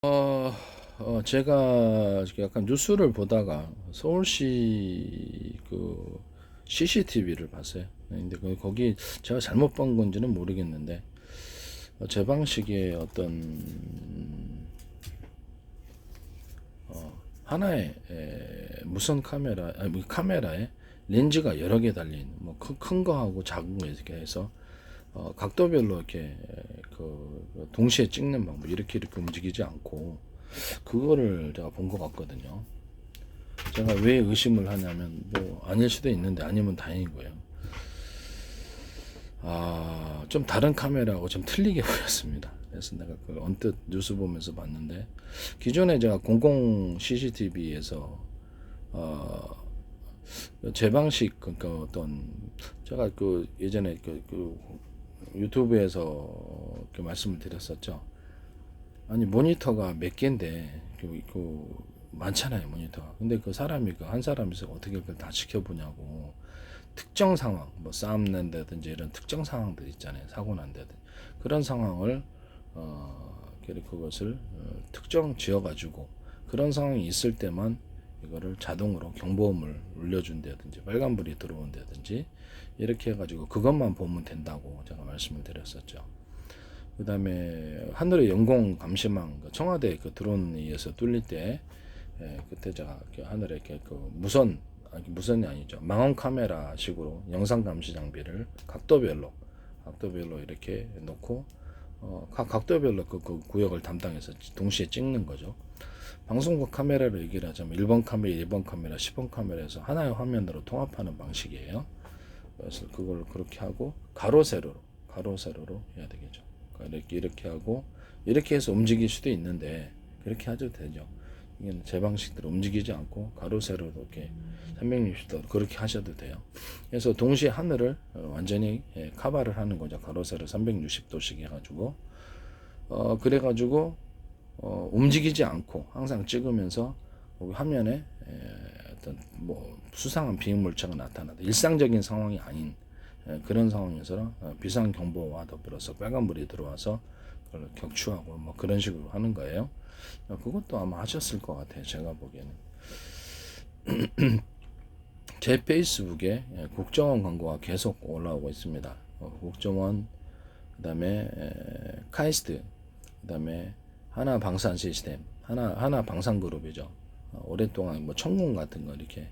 어, 제가 약간 뉴스를 보다가 서울시 그 CCTV를 봤어요. 근데 거기 제가 잘못 본 건지는 모르겠는데 제 방식의 어떤 하나의 무선 카메라, 아니 뭐 카메라에 렌즈가 여러 개 달린 뭐 큰 거하고 작은 거 이렇게 해서 각도별로 이렇게 동시에 찍는 방법 이렇게 움직이지 않고 그거를 제가 본 것 같거든요. 제가 왜 의심을 하냐면 뭐 아닐 수도 있는데 아니면 다행이고요. 좀 다른 카메라하고 좀 틀리게 보였습니다. 그래서 내가 그 언뜻 뉴스 보면서 봤는데 기존에 제가 공공 CCTV에서 제 방식 그러니까 어떤 제가 그 예전에 그 유튜브에서 그 말씀을 드렸었죠. 아니 모니터가 몇 개인데 많잖아요 모니터가. 근데 그 사람이 그 한 사람이서 어떻게 그걸 다 지켜보냐고. 특정 상황, 뭐 싸움 난다든지 이런 특정 상황들 있잖아요. 사고 난다든지 그런 상황을 그것을 특정 지어가지고 그런 상황이 있을 때만 이거를 자동으로 경보음을 울려준다든지 빨간불이 들어온다든지 이렇게 해가지고 그것만 보면 된다고 제가 말씀을 드렸었죠. 그 다음에 하늘의 영공 감시망 청와대 그 드론에 의해서 뚫릴 때 그때 제가 하늘에 이렇게 그 무선이 아니죠, 망원 카메라 식으로 영상 감시 장비를 각도별로 이렇게 놓고 각 각도별로 그 구역을 담당해서 동시에 찍는 거죠. 방송국 카메라로 얘기를 하자면 1번 카메라, 2번 카메라, 10번 카메라에서 하나의 화면으로 통합하는 방식이에요. 그래서 그걸 그렇게 하고 가로 세로로 해야 되겠죠. 그러니까 이렇게 하고 이렇게 해서 움직일 수도 있는데 그렇게 하셔도 되죠. 이게 제 방식대로 움직이지 않고 가로 세로로 이렇게 360도 그렇게 하셔도 돼요. 그래서 동시에 하늘을 완전히 커버를 하는 거죠. 가로 세로 360도씩 해가지고 그래가지고 움직이지 않고 항상 찍으면서 화면에 어떤 뭐 수상한 비행물체가 나타나다 일상적인 상황이 아닌 그런 상황에서 비상 경보와 더불어서 빨간불이 들어와서 그걸 격추하고 뭐 그런 식으로 하는 거예요. 그것도 아마 하셨을 것 같아요. 제가 보기에는 제 페이스북에 국정원 광고가 계속 올라오고 있습니다. 국정원, 그다음에 카이스트, 그다음에 하나 방산 시스템, 하나 방산 그룹이죠. 오랫동안 뭐 천궁 같은 거 이렇게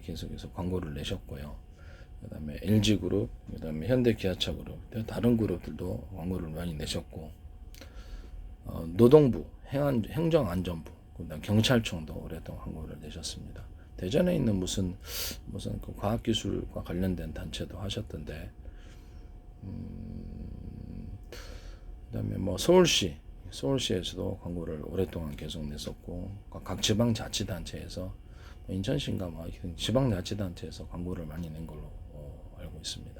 계속해서 광고를 내셨고요. 그다음에 LG 그룹, 그다음에 현대 기아차 그룹, 다른 그룹들도 광고를 많이 내셨고, 노동부, 행정안전부, 그다음 경찰청도 오랫동안 광고를 내셨습니다. 대전에 있는 무슨 그 과학기술과 관련된 단체도 하셨던데, 그다음에 뭐 서울시에서도 광고를 오랫동안 계속 냈었고, 각 지방자치단체에서 인천시인가 뭐 지방자치단체에서 광고를 많이 낸 걸로 알고 있습니다.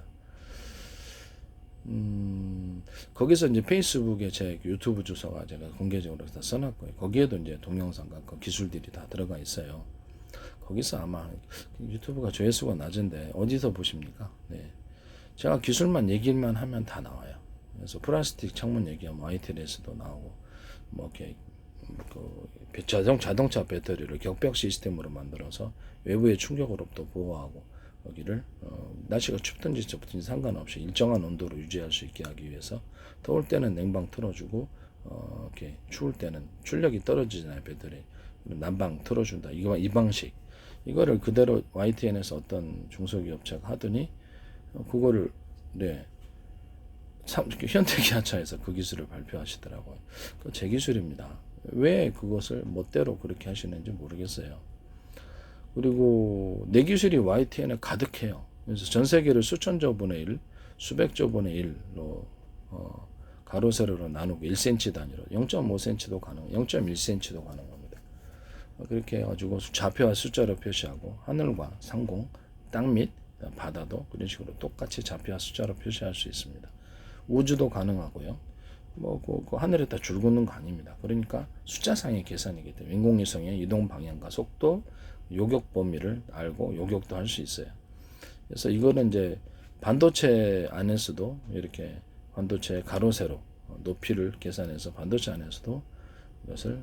거기서 이제 페이스북에 제 유튜브 주소가 제가 공개적으로 다 써놨고요. 거기에도 이제 동영상과 그 기술들이 다 들어가 있어요. 거기서 아마 유튜브가 조회수가 낮은데 어디서 보십니까? 네. 제가 기술만 얘기만 하면 다 나와요. 그래서 플라스틱 창문 얘기하면 YTN에서도 나오고, 뭐 이렇게 자동차 배터리를 격벽 시스템으로 만들어서 외부의 충격으로부터 보호하고 여기를 날씨가 춥든지 덥든지 상관없이 일정한 온도로 유지할 수 있게 하기 위해서 더울 때는 냉방 틀어주고 이렇게 추울 때는 출력이 떨어지잖아요 배터리. 난방 틀어준다. 이 방식 이거를 그대로 YTN에서 어떤 중소기업체가 하더니 그거를 네 현대기아차에서 그 기술을 발표하시더라고요. 제 기술입니다. 왜 그것을 멋대로 그렇게 하시는지 모르겠어요. 그리고 내 기술이 YTN에 가득해요. 그래서 전 세계를 수천조 분의 1, 수백조 분의 1로 가로 세로로 나누고 1cm 단위로 0.5cm도 가능, 0.1cm도 가능합니다. 그렇게 해가지고 좌표와 숫자로 표시하고 하늘과 상공, 땅 및 바다도 그런 식으로 똑같이 좌표와 숫자로 표시할 수 있습니다. 우주도 가능하고요. 그 하늘에다 줄 긋는 거 아닙니다. 그러니까 숫자상의 계산이기 때문에 인공위성의 이동 방향과 속도, 요격 범위를 알고 요격도 할 수 있어요. 그래서 이거는 이제 반도체 안에서도 이렇게 반도체 가로 세로 높이를 계산해서 반도체 안에서도 이것을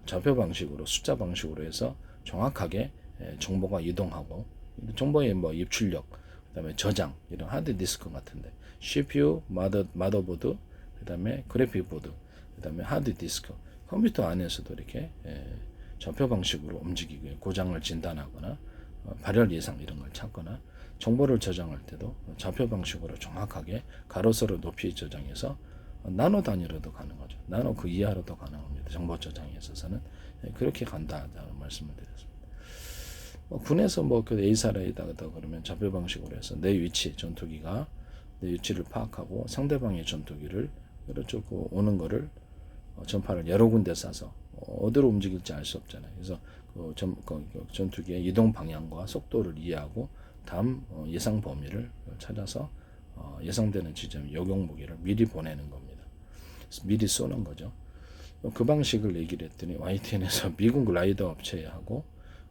좌표 방식으로 숫자 방식으로 해서 정확하게 정보가 이동하고 정보의 뭐 입출력, 그다음에 저장 이런 하드 디스크 같은데 CPU, 마더보드, 그다음에 그래픽 보드, 그다음에 하드 디스크 컴퓨터 안에서도 이렇게 좌표 방식으로 움직이고 고장을 진단하거나 발열 이상 이런 걸 찾거나 정보를 저장할 때도 좌표 방식으로 정확하게 가로 세로 높이 저장해서 나노 단위로도 가능하죠. 나노 그 이하로도 가능합니다. 정보 저장에 있어서는 그렇게 간다라는 말씀을 드렸습니다. 군에서 그 A사례에다가 그러면 좌표 방식으로 해서 내 위치 전투기가 내 위치를 파악하고 상대방의 전투기를 그렇죠 오는 거를 전파를 여러 군데 쏴서 어디로 움직일지 알 수 없잖아요. 그래서 그 전투기의 이동 방향과 속도를 이해하고 다음 예상 범위를 찾아서 예상되는 지점 요격 무기를 미리 보내는 겁니다. 미리 쏘는 거죠. 그 방식을 얘기를 했더니 YTN에서 미국 라이더 업체하고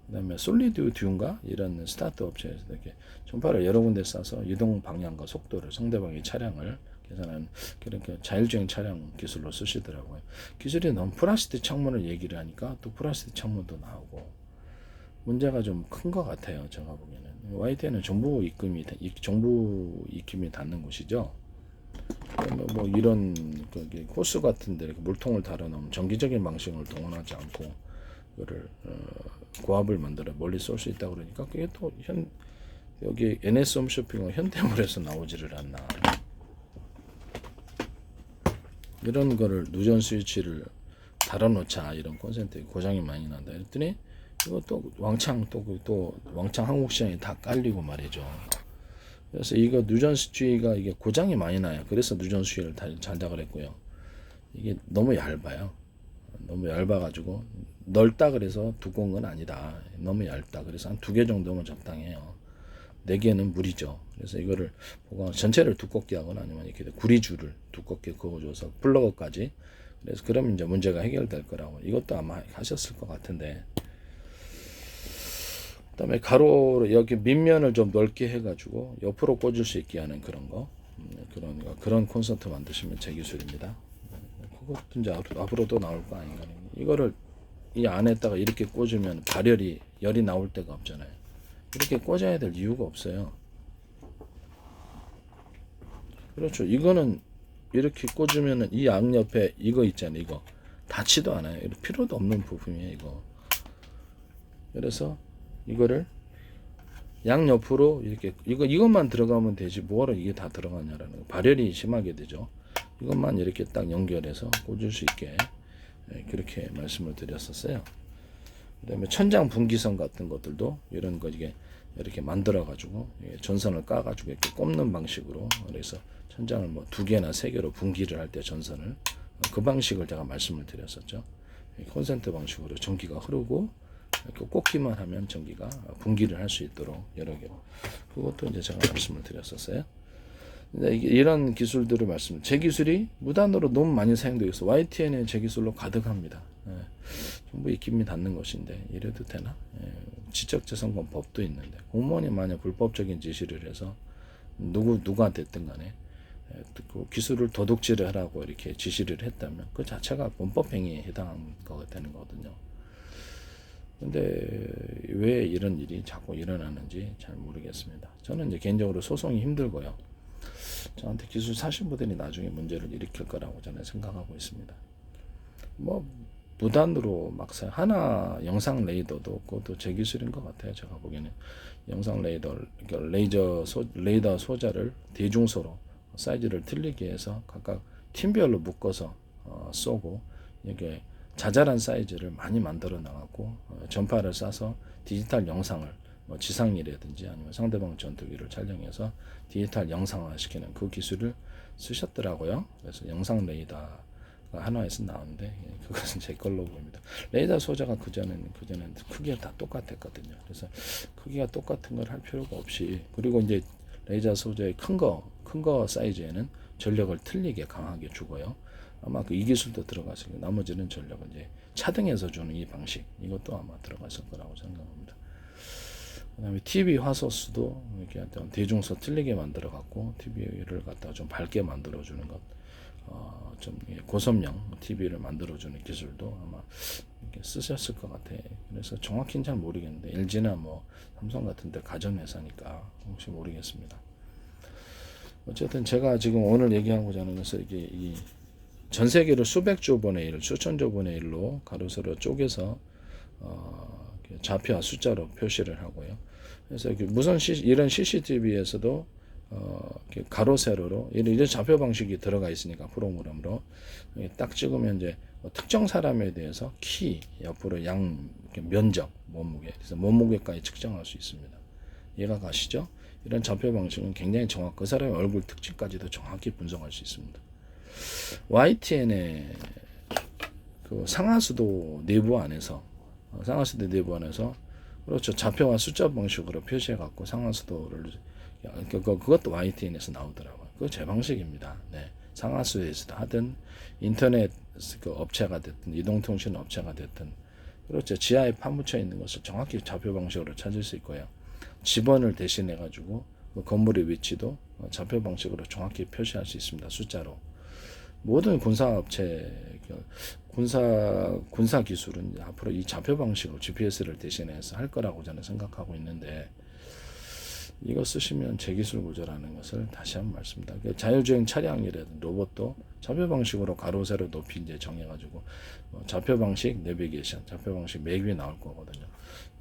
그다음에 솔리드 듀인가 이런 스타트 업체에서 이렇게 전파를 여러 군데 쏴서 이동 방향과 속도를 상대방의 차량을 계산하는 그렇게 자율주행 차량 기술로 쓰시더라고요. 기술이 너무 플라스틱 창문을 얘기를 하니까 또 플라스틱 창문도 나오고 문제가 좀 큰 것 같아요. 제가 보기에는 YTN은 정부 입김이 닿는 곳이죠. 뭐 이런 호스 같은데 이렇게 물통을 달아놓으면 정기적인 방식을 동원하지 않고 그거를 고압을 만들어 멀리 쏠 수 있다고 그러니까 그게 또 여기 NS 홈쇼핑은 현대물에서 나오지를 않나. 이런 거를 누전 스위치를 달아놓자 이런 콘센트에 고장이 많이 난다 했더니 이거 또 왕창 한국 시장에 다 깔리고 말이죠. 그래서 이거 누전 스위치가 이게 고장이 많이 나요. 그래서 누전 스위치를 장착을 했고요. 이게 너무 얇아요. 너무 얇아가지고 넓다 그래서 두꺼운 건 아니다. 너무 얇다. 그래서 한 2개 정도면 적당해요. 4개는 무리죠. 그래서 이거를 전체를 두껍게 하거나 아니면 이렇게 구리줄을 두껍게 그어줘서 플러그까지. 그래서 그러면 이제 문제가 해결될 거라고. 이것도 아마 하셨을 것 같은데. 그다음에 가로로 여기 밑면을 좀 넓게 해가지고 옆으로 꽂을 수 있게 하는 그런 거. 그런 콘서트 만드시면 제 기술입니다. 그것도 이제 앞으로도 나올 거 아닌가. 이거를 이 안에다가 이렇게 꽂으면 열이 나올 데가 없잖아요. 이렇게 꽂아야 될 이유가 없어요. 그렇죠. 이거는 이렇게 꽂으면은 이 양옆에 이거 있잖아요. 이거 닿지도 않아요. 필요도 없는 부품이에요. 이거. 그래서 이거를 양옆으로 이렇게 이것만 들어가면 되지 뭐하러 이게 다 들어가냐라는 거. 발열이 심하게 되죠. 이것만 이렇게 딱 연결해서 꽂을 수 있게 그렇게 말씀을 드렸었어요. 그다음에 천장 분기선 같은 것들도 이런 거 이렇게 만들어 가지고 전선을 까 가지고 이렇게 꼽는 방식으로 그래서 천장을 뭐 2개나 3개로 분기를 할 때 전선을 그 방식을 제가 말씀을 드렸었죠. 콘센트 방식으로 전기가 흐르고 이렇게 꽂기만 하면 전기가 분기를 할 수 있도록 여러 개. 그것도 이제 제가 말씀을 드렸었어요. 이런 기술들을 제 기술이 무단으로 너무 많이 사용되고 있어. YTN에 제 기술로 가득합니다. 정부 입김이 닿는 것인데 이래도 되나? 지적재산권법도 있는데 공무원이 만약 불법적인 지시를 해서 누가 됐든 간에 그 기술을 도둑질을 하라고 이렇게 지시를 했다면 그 자체가 범법 행위에 해당하는 거가 되는 거거든요. 근데 왜 이런 일이 자꾸 일어나는지 잘 모르겠습니다. 저는 이제 개인적으로 소송이 힘들고요. 저한테 기술 사신 분들이 나중에 문제를 일으킬 거라고 저는 생각하고 있습니다. 뭐 무단으로 막 하나 영상 레이더도 그것도 제 기술인 것 같아요. 제가 보기에는 영상 레이더 소자를 대중소로 사이즈를 틀리게 해서 각각 팀별로 묶어서 쏘고 이게 자잘한 사이즈를 많이 만들어 나갔고 전파를 쏴서 디지털 영상을 뭐 지상이라든지 아니면 상대방 전투기를 촬영해서 디지털 영상화 시키는 그 기술을 쓰셨더라고요. 그래서 영상 레이더가 하나에서 나오는데 그것은 제 걸로 보입니다. 레이더 소자가 그전에는 크기가 다 똑같았거든요. 그래서 크기가 똑같은 걸 할 필요가 없이 그리고 이제 레이저 소자의 큰 거 사이즈에는 전력을 틀리게 강하게 주고요. 아마 이 기술도 들어갔을 거예요. 나머지는 전력을 이제 차등해서 주는 이 방식 이것도 아마 들어갔을 거라고 생각합니다. 그다음에 TV 화소수도 이렇게 대중소 틀리게 만들어 갖고 TV를 갖다가 좀 밝게 만들어 주는 것 좀 고섬형 TV를 만들어주는 기술도 아마 쓰셨을 것 같아. 그래서 정확히는 잘 모르겠는데 LG나 뭐 삼성 같은데 가전회사니까 혹시 모르겠습니다. 어쨌든 제가 지금 오늘 얘기하고자 하는 것은 이게 전 세계로 수백조 번의 1, 수천조 번의 1로 가로 세로 쪼개서 좌표와 숫자로 표시를 하고요. 그래서 무선 이런 CCTV에서도 가로 세로로 이런 좌표 방식이 들어가 있으니까 프로그램으로 딱 찍으면 이제 특정 사람에 대해서 키 옆으로 면적 몸무게 그래서 몸무게까지 측정할 수 있습니다. 이해가 가시죠? 이런 좌표 방식은 굉장히 정확 그 사람의 얼굴 특징까지도 정확히 분석할 수 있습니다. YTN의 그 상하수도 내부 안에서 그렇죠. 좌표와 숫자 방식으로 표시해 갖고 상하수도를 그것도 YTN에서 나오더라고요. 그거 제 방식입니다. 네. 상하수에서 하든 인터넷 그 업체가 됐든 이동통신 업체가 됐든 그렇죠. 지하에 파묻혀 있는 것을 정확히 좌표 방식으로 찾을 수 있고요. 지번을 대신해 가지고 그 건물의 위치도 좌표 방식으로 정확히 표시할 수 있습니다. 숫자로. 모든 군사업체, 군사 기술은 앞으로 이 좌표 방식으로 GPS를 대신해서 할 거라고 저는 생각하고 있는데, 이거 쓰시면 제기술 구조라는 것을 다시 한번 말씀드립니다. 자율주행 차량이라든 로봇도 좌표 방식으로 가로 세로 높이 이제 정해가지고 좌표 방식 내비게이션, 좌표 방식 맥이 나올 거거든요.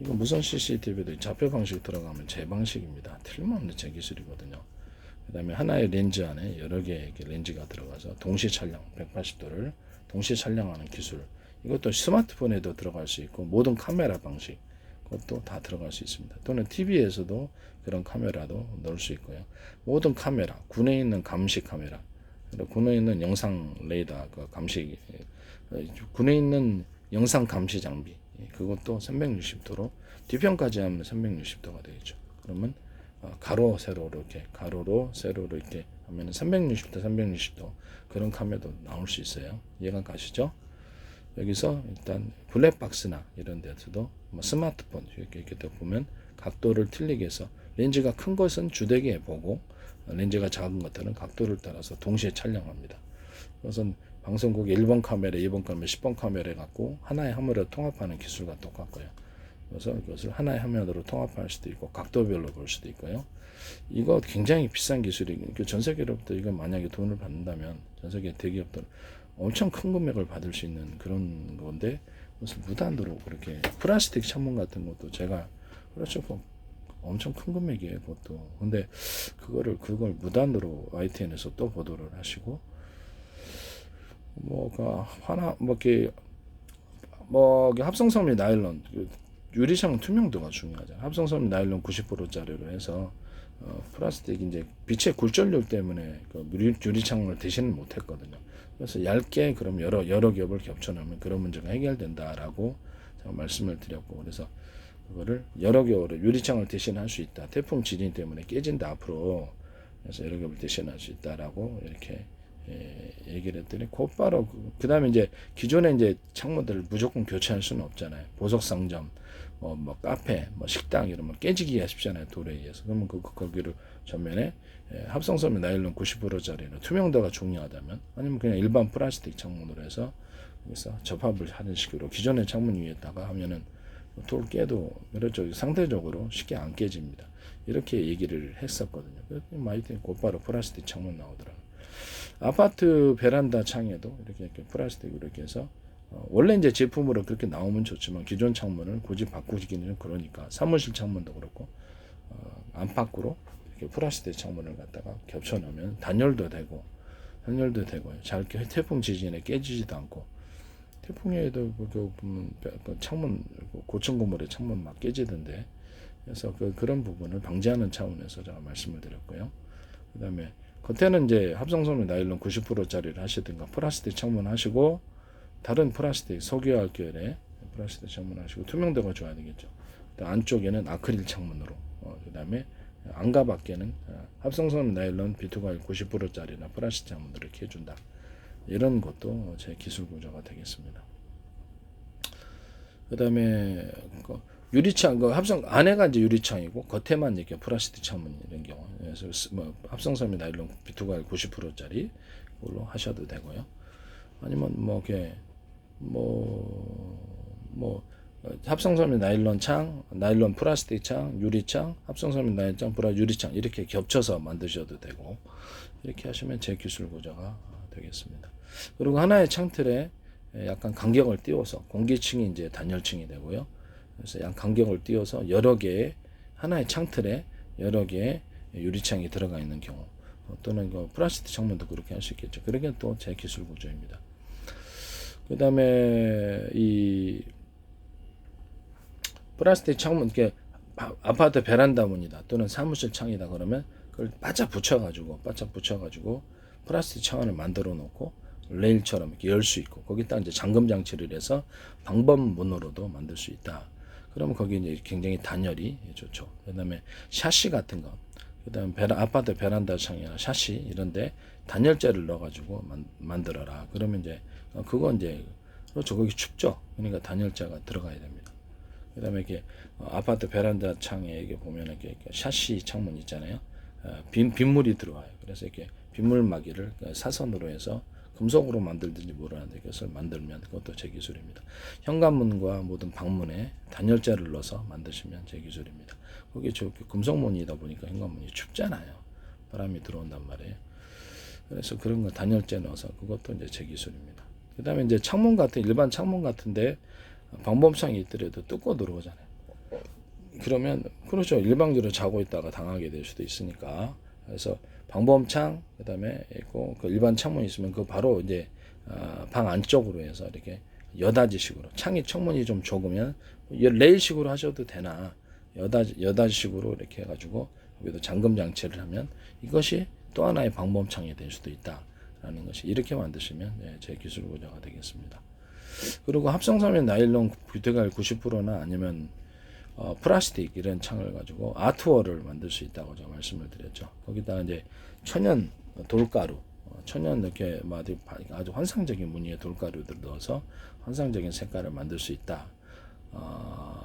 이거 무선 CCTV도 좌표 방식 들어가면 제 방식입니다. 틀림없는 제기술이거든요. 그 다음에 하나의 렌즈 안에 여러 개의 렌즈가 들어가서 동시 촬영 180도를 동시 촬영하는 기술, 이것도 스마트폰에도 들어갈 수 있고 모든 카메라 방식 그것도 다 들어갈 수 있습니다. 또는 TV에서도 그런 카메라도 넣을 수 있고요. 모든 카메라, 군에 있는 감시 카메라, 군에 있는 영상 레이더 그 감시, 군에 있는 영상 감시 장비, 그것도 360도로 뒤편까지 하면 360도가 되겠죠. 그러면 가로 세로로 이렇게 가로로 세로로 이렇게 하면은 360도 360도 그런 카메라도 나올 수 있어요. 이해가 가시죠? 여기서 일단 블랙박스나 이런 데서도 뭐 스마트폰 이렇게 보면 각도를 틀리게 해서 렌즈가 큰 것은 주되게 보고 렌즈가 작은 것들은 각도를 따라서 동시에 촬영합니다. 그것은 방송국 1번 카메라, 2번 카메라, 10번 카메라 갖고 하나의 화면으로 통합하는 기술과 똑같고요. 그래서 이것을 하나의 화면으로 통합할 수도 있고 각도별로 볼 수도 있고요. 이거 굉장히 비싼 기술이고 전 세계로부터 이거 만약에 돈을 받는다면 전 세계 대기업들 엄청 큰 금액을 받을 수 있는 그런 건데 무슨 무단으로 그렇게 플라스틱 창문 같은 것도 제가 그렇죠. 엄청 큰 금액이에요, 그것도. 근데 그걸 무단으로 YTN에서 또 보도를 하시고 합성섬유 나일론 유리창 투명도가 중요하잖아요. 합성섬유 나일론 90%짜리로 해서 플라스틱 이제 빛의 굴절률 때문에 그 유리창문을 대신을 못했거든요. 그래서 얇게 그럼 여러 겹을 겹쳐놓으면 그런 문제가 해결된다라고 제가 말씀을 드렸고, 그래서 그거를 여러 겹으로 유리창을 대신할 수 있다. 태풍 지진 때문에 깨진다 앞으로. 그래서 여러 겹을 대신할 수 있다라고 이렇게 얘기를 했더니 곧바로 그 다음에 이제 기존에 이제 창문들을 무조건 교체할 수는 없잖아요. 보석 상점, 뭐 카페, 뭐 식당 이러면 깨지기가 쉽잖아요. 돌에 의해서. 그러면 거기를 전면에 합성섬유 나일론 90%짜리로 투명도가 중요하다면 아니면 그냥 일반 플라스틱 창문으로 해서 여기서 접합을 하는 식으로 기존의 창문 위에다가 하면은 돌 깨도 그렇죠. 상대적으로 쉽게 안 깨집니다. 이렇게 얘기를 했었거든요. 마이트는 곧바로 플라스틱 창문 나오더라고요. 아파트 베란다 창에도 이렇게 플라스틱으로 이렇게 해서 원래 이제 제품으로 그렇게 나오면 좋지만 기존 창문을 굳이 바꾸기는 그러니까 사무실 창문도 그렇고 안팎으로 이렇게 플라스틱 창문을 갖다가 겹쳐 놓으면 단열도 되고요. 잘 태풍 지진에 깨지지도 않고 태풍에도 그 창문 고층 건물의 창문 막 깨지던데 그래서 그런 부분을 방지하는 차원에서 제가 말씀을 드렸고요. 그다음에 겉에는 이제 합성섬유 나일론 90%짜리를 하시든가 플라스틱 창문 하시고 다른 플라스틱 석유화 계열의 플라스틱 창문 하시고 투명도가 좋아야 되겠죠. 안쪽에는 아크릴 창문으로 그다음에 안과 밖에는 합성섬유 나일론 비투가일 90%짜리나 플라스틱 창문들을 이렇게 해준다. 이런 것도 제 기술 구조가 되겠습니다. 그다음에 유리창 합성 안에가 이제 유리창이고 겉에만 이렇게 플라스틱 창문 이런 경우. 그래서 합성섬유 나일론 비투가일 90%짜리 걸로 하셔도 되고요. 아니면 뭐 이렇게 뭐 합성섬유 나일론 창, 나일론 플라스틱 창, 유리창, 합성섬유 나일론 창, 유리창 이렇게 겹쳐서 만드셔도 되고 이렇게 하시면 제 기술 구조가 되겠습니다. 그리고 하나의 창틀에 약간 간격을 띄워서 공기층이 이제 단열층이 되고요. 그래서 양 간격을 띄워서 여러 개의 하나의 창틀에 여러 개의 유리창이 들어가 있는 경우 또는 플라스틱 창문도 그렇게 할 수 있겠죠. 그러게 또 제 기술 구조입니다. 그 다음에 이 플라스틱 창문, 이렇게 아파트 베란다 문이다 또는 사무실 창이다 그러면 그걸 바짝 붙여가지고 플라스틱 창문을 만들어 놓고 레일처럼 이렇게 열 수 있고 거기다 이제 잠금 장치를 해서 방범 문으로도 만들 수 있다. 그러면 거기 이제 굉장히 단열이 좋죠. 그다음에 샤시 같은 거, 그다음에 아파트 베란다 창이나 샤시 이런데 단열재를 넣어가지고 만들어라. 그러면 이제 그거 이제 그렇죠. 거기 춥죠. 그러니까 단열재가 들어가야 됩니다. 그다음에 이렇게 아파트 베란다 창에 이게 보면 이렇게 샤시 창문 있잖아요. 빗물이 들어와요. 그래서 이렇게 빗물 막이를 사선으로 해서 금속으로 만들든지 모르는데 그것을 만들면 그것도 제 기술입니다. 현관문과 모든 방문에 단열재를 넣어서 만드시면 제 기술입니다. 거기 금속문이다 보니까 현관문이 춥잖아요. 바람이 들어온단 말이에요. 그래서 그런 거 단열재 넣어서 그것도 이제 제 기술입니다. 그 다음에 이제 창문 같은 일반 창문 같은데 방범창이 있더라도 뚫고 들어오잖아요. 그러면 그렇죠. 일방적으로 자고 있다가 당하게 될 수도 있으니까. 그래서 방범창 그다음에 있고 그 일반 창문이 있으면 그 바로 이제 방 안쪽으로 해서 이렇게 여닫이식으로 창문이 좀 좁으면 레일식으로 하셔도 되나 여닫이식으로 이렇게 해가지고 여기도 잠금 장치를 하면 이것이 또 하나의 방범창이 될 수도 있다라는 것이 이렇게 만드시면 제 기술 구조가 되겠습니다. 그리고 합성섬유 나일론 뷰티갈 90%나 아니면 플라스틱 이런 창을 가지고 아트월을 만들 수 있다고 제가 말씀을 드렸죠. 거기다가 이제 천연 돌가루, 천연 이렇게 아주 환상적인 무늬의 돌가루들을 넣어서 환상적인 색깔을 만들 수 있다.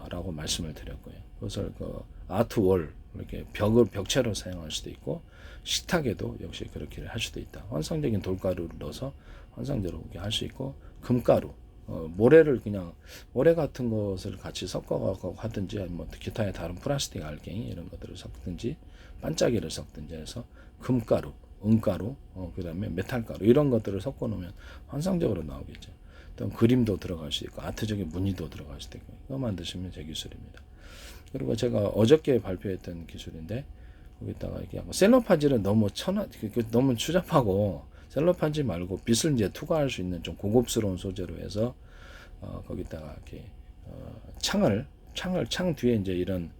라고 말씀을 드렸고요. 그것을 그 아트월 이렇게 벽체로 사용할 수도 있고 식탁에도 역시 그렇게 할 수도 있다. 환상적인 돌가루를 넣어서 환상적으로 할 수 있고 금가루. 모래를 그냥 모래 같은 것을 같이 섞어갖고 하든지 뭐 기타의 다른 플라스틱 알갱이 이런 것들을 섞든지 반짝이를 섞든지 해서 금가루, 은가루, 그다음에 메탈가루 이런 것들을 섞어 놓으면 환상적으로 나오겠죠. 또 그림도 들어갈 수 있고 아트적인 무늬도 들어갈 수 있고 이거 만드시면 제 기술입니다. 그리고 제가 어저께 발표했던 기술인데 거기다가 이렇게 셀로판지는 너무 너무 추잡하고 셀로판지 말고 빗을 이제 투과할 수 있는 좀 고급스러운 소재로 해서 거기다가 이렇게 창 뒤에 이제 이런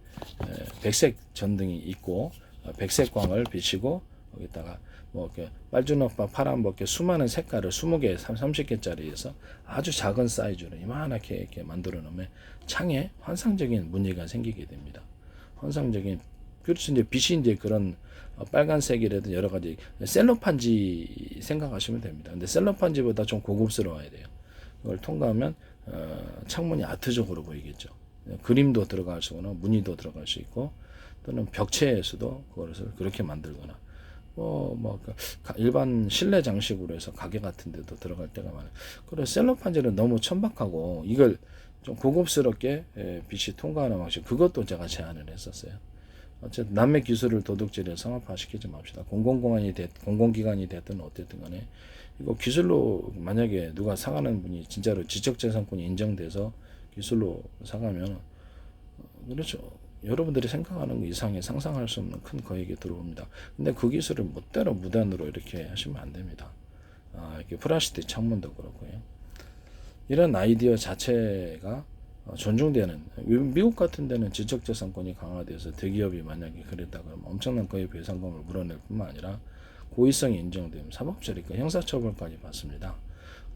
백색 전등이 있고 백색 광을 비치고 거기다가 뭐 이렇게 빨주노빠 파란뭐 이렇게 수많은 색깔을 20개, 30개짜리에서 아주 작은 사이즈로 이만하게 이렇게 만들어 놓으면 창에 환상적인 무늬가 생기게 됩니다. 환상적인 그렇죠. 이제 빛이 이제 그런 빨간색이라든 여러 가지 셀로판지 생각하시면 됩니다. 근데 셀로판지보다 좀 고급스러워야 돼요. 그걸 통과하면 창문이 아트적으로 보이겠죠. 그림도 들어갈 수 있거나 무늬도 들어갈 수 있고 또는 벽체에서도 그것을 그렇게 만들거나 일반 실내 장식으로 해서 가게 같은 데도 들어갈 때가 많아요. 그래서 셀로판지는 너무 천박하고 이걸 좀 고급스럽게 빛이 통과하는 방식 그것도 제가 제안을 했었어요. 어쨌든 남의 기술을 도둑질해 상업화시키지 맙시다. 공공기관이 됐든 어쨌든 간에 이거 기술로 만약에 누가 사가는 분이 진짜로 지적재산권이 인정돼서 기술로 사가면 그렇죠. 여러분들이 생각하는 것 이상의 상상할 수 없는 큰 거액이 들어옵니다. 근데 그 기술을 멋대로 무단으로 이렇게 하시면 안 됩니다. 이렇게 플라스틱 창문도 그렇고요. 이런 아이디어 자체가 존중되는 미국 같은 데는 지적재산권이 강화돼서 대기업이 만약에 그랬다 그러면 엄청난 거액 배상금을 물어낼 뿐만 아니라 고의성이 인정되면 사법처리가 형사처벌까지 받습니다.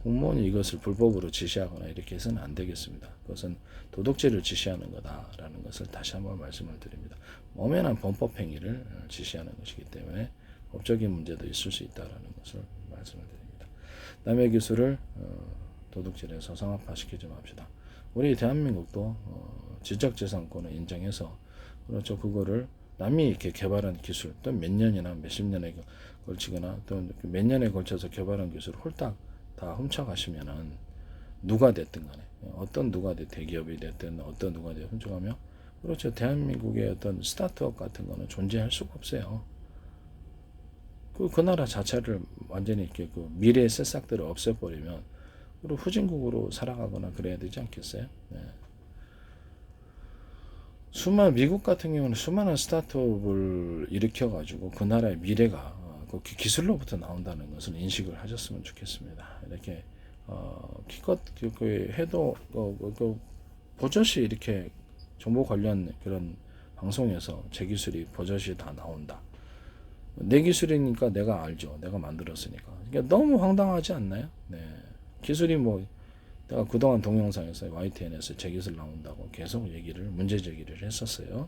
공무원이 이것을 불법으로 지시하거나 이렇게 해서는 안 되겠습니다. 그것은 도둑질을 지시하는 거다라는 것을 다시 한번 말씀을 드립니다. 엄연한 범법행위를 지시하는 것이기 때문에 법적인 문제도 있을 수 있다라는 것을 말씀을 드립니다. 남의 기술을 도둑질해서 상업화시키지 맙시다. 우리 대한민국도 지적재산권을 인정해서 그렇죠. 그거를 남이 이렇게 개발한 기술 또 몇 년이나 몇십 년에 걸치거나 또 몇 년에 걸쳐서 개발한 기술을 홀딱 다 훔쳐가시면은 누가 됐든 간에 어떤 누가 대기업이 됐든 어떤 누가 됐든 훔쳐가며 그렇죠. 대한민국의 어떤 스타트업 같은 거는 존재할 수가 없어요. 그 나라 자체를 완전히 이렇게 그 미래의 새싹들을 없애버리면 그리고 후진국으로 살아가거나 그래야 되지 않겠어요? 네. 미국 같은 경우는 수많은 스타트업을 일으켜가지고 그 나라의 미래가 그 기술로부터 나온다는 것을 인식을 하셨으면 좋겠습니다. 이렇게 기껏 해도 버젓이 이렇게 정보 관련 그런 방송에서 제 기술이 버젓이 다 나온다. 내 기술이니까 내가 알죠. 내가 만들었으니까. 그러니까 너무 황당하지 않나요? 네. 기술이 뭐 내가 그동안 동영상에서 YTN에서 제 기술 나온다고 계속 문제 제기를 했었어요.